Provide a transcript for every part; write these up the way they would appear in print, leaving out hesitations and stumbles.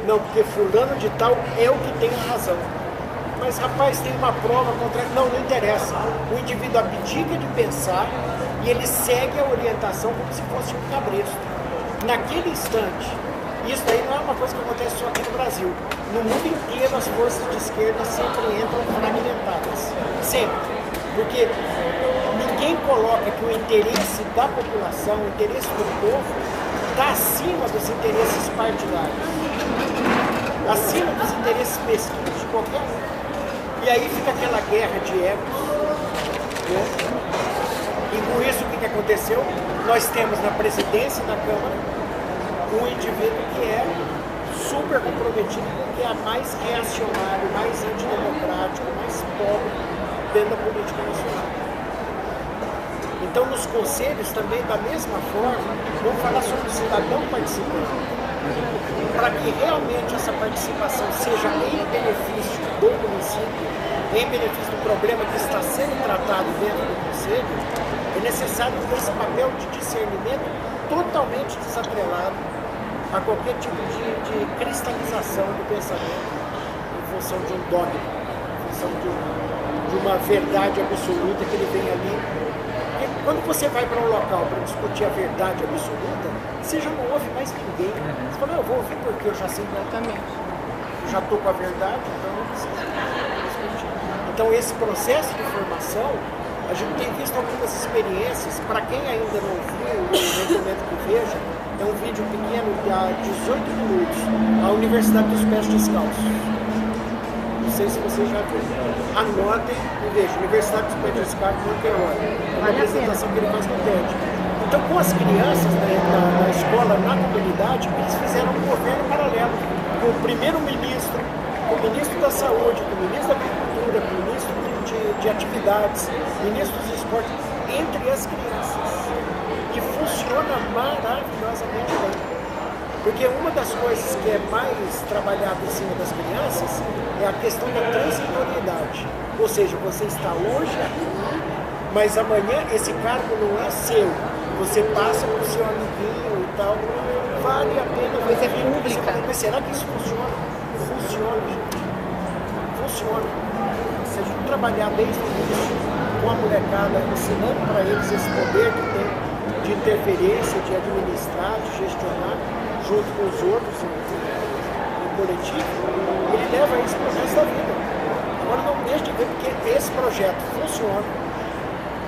Não, porque fulano de tal é o que tem a razão. Mas, rapaz, tem uma prova contrária. Não, não interessa. O indivíduo abdica de pensar e ele segue a orientação como se fosse um cabresto. Naquele instante, isso daí não é uma coisa que acontece só aqui no Brasil. No mundo inteiro, as forças de esquerda sempre entram fragmentadas. Sempre. Porque ninguém coloca que o interesse da população, o interesse do povo, está acima dos interesses partidários. Acima dos interesses mesquinhos de qualquer um. E aí fica aquela guerra de egos. Né? E com isso, o que aconteceu? Nós temos na presidência da Câmara um indivíduo que é super comprometido com o que é mais reacionário, mais antidemocrático, mais pobre dentro da política nacional. Então, nos conselhos também, da mesma forma, vamos falar sobre o cidadão participante. Para que realmente essa participação seja em benefício do município, em benefício do problema que está sendo tratado dentro do conselho, é necessário ter esse papel de discernimento totalmente desatrelado a qualquer tipo de cristalização do pensamento em função de um dogma, em função de uma verdade absoluta que ele vem ali. Porque quando você vai para um local para discutir a verdade absoluta, você já não ouve mais ninguém. Você fala, eu vou ouvir porque eu já sei exatamente. Já estou com a verdade, então não preciso discutir. Então esse processo de formação, a gente tem visto algumas experiências, para quem ainda não viu, eu recomendo que veja, é um vídeo pequeno de 18 minutos, a Universidade dos Pés Descalços. Não sei se vocês já viram. Anotem e vejam, Universidade dos Pés Descalços, não tem hora. É uma apresentação que ele faz no TED. Então, com as crianças da escola, na comunidade, eles fizeram um governo paralelo, com o primeiro-ministro, com o ministro da Saúde, com o ministro da Agricultura, com o ministro de Atividades, ministro dos Esportes, entre as crianças. E funciona maravilhosamente bem. Porque uma das coisas que é mais trabalhada em cima das crianças é a questão da transitoriedade. Ou seja, você está hoje aqui, mas amanhã esse cargo não é seu. Você passa para o seu amiguinho e tal. Vale a pena ver pública. Mas será que isso funciona? Funciona, gente. Funciona. Se a gente trabalhar desde o início com a molecada, ensinando para eles esse poder que tem de interferência, de administrar, de gestionar, junto com os outros em coletivo, ele leva isso para o resto da vida. Agora não deixe de ver, porque esse projeto funciona.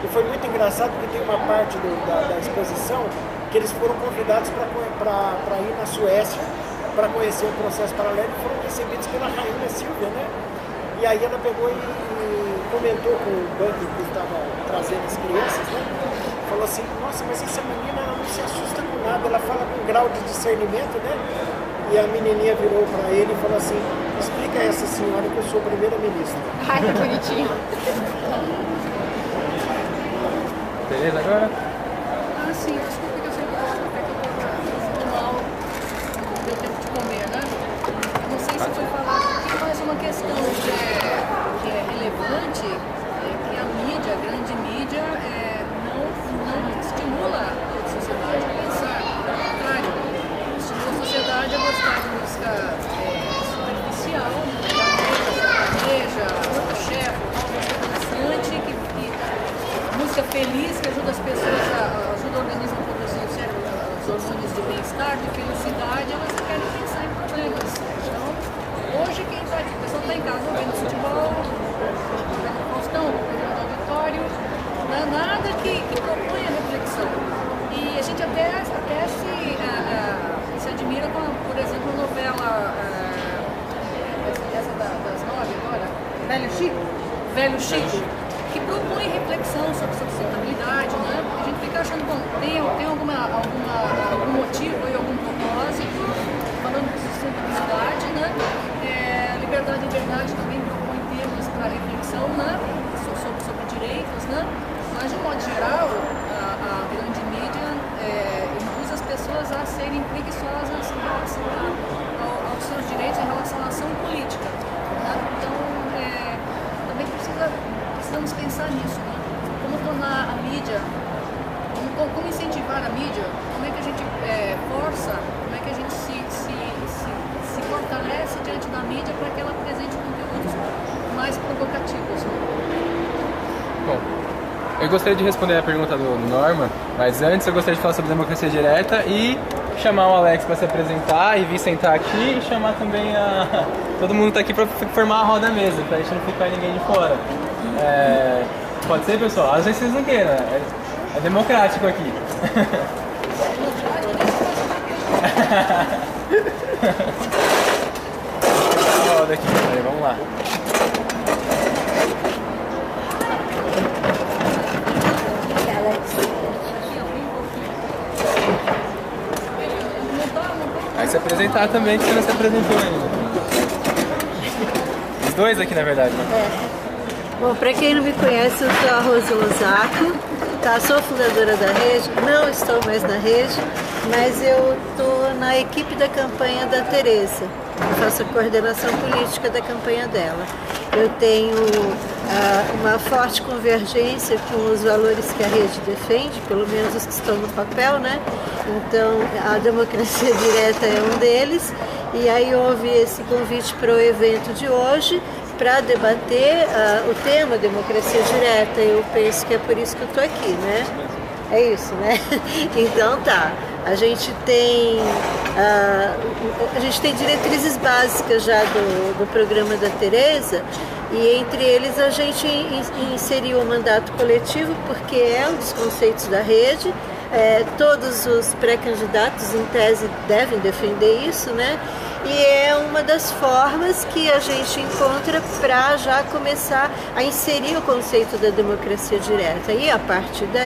E foi muito engraçado porque tem uma parte da exposição que eles foram convidados para ir na Suécia para conhecer o processo paralelo e foram recebidos pela rainha Silvia, né? E aí ela pegou e comentou com o banco que estava trazendo as crianças, né? Falou assim, nossa, mas essa menina ela não se assusta com nada, ela fala com grau de discernimento, né? E a menininha virou para ele e falou assim, explica a essa senhora que eu sou primeira-ministra. Ai, que bonitinho. Beleza agora? Ah, sim, desculpe que eu sempre falo até que eu tô mal, não deu tempo de comer, né? Não sei se foi falar aqui, mas uma questão que é relevante é que a mídia, a grande mídia, não estimula a sociedade a pensar. Pelo contrário, estimula a sociedade a gostar de música superficial, sertaneja, chefe, música dançante, música feliz que ajuda as pessoas, ajuda o organismo a produzir os hormônios de bem-estar, de felicidade, elas não querem pensar em problemas. Então, hoje quem está aqui, o pessoal está em casa vendo futebol, vendo Faustão, vendo auditório, não é nada que propõe a reflexão. E a gente até se admira com, por exemplo, a novela, essa das 9 agora, Velho Chico? Velho Chico, que propõe reflexão sobre sustentabilidade, né? A gente fica achando, bom, tem algum motivo e algum propósito, falando de sustentabilidade, né? Liberdade e verdade também propõe temas para reflexão, né? Sobre direitos, né? Mas, de modo geral, a grande mídia induz as pessoas a serem preguiçosas em relação aos seus direitos, em relação à ação política. Né? Então, também precisamos pensar nisso, né? Como tornar a mídia, como incentivar a mídia, como é que a gente força, como é que a gente se fortalece diante da mídia para que ela apresente conteúdos mais provocativos. Bom, eu gostaria de responder a pergunta do Norman, mas antes eu gostaria de falar sobre democracia direta e chamar o Alex para se apresentar e vir sentar aqui e chamar também todo mundo tá aqui para formar a roda mesa, para a gente não ficar ninguém de fora. Pode ser, pessoal? Às vezes vocês não queiram, é democrático aqui. Roda aqui, aí, vamos lá. Aí se apresentar também, que você não se apresentou ainda. Os dois aqui, na verdade, né? Bom, para quem não me conhece, eu sou a Rose Losaco, tá? Sou fundadora da rede, não estou mais na rede, mas eu estou na equipe da campanha da Tereza. Eu faço a coordenação política da campanha dela. Eu tenho uma forte convergência com os valores que a rede defende, pelo menos os que estão no papel, né? Então, a democracia direta é um deles. E aí houve esse convite para o evento de hoje, para debater o tema democracia direta. Eu penso que é por isso que eu estou aqui, né? É isso, né? Então tá, a gente tem diretrizes básicas já do programa da Tereza, e entre eles a gente inseriu o mandato coletivo, porque é um dos conceitos da rede. Todos os pré-candidatos, em tese, devem defender isso, né? E é uma das formas que a gente encontra para já começar a inserir o conceito da democracia direta. E a partir daí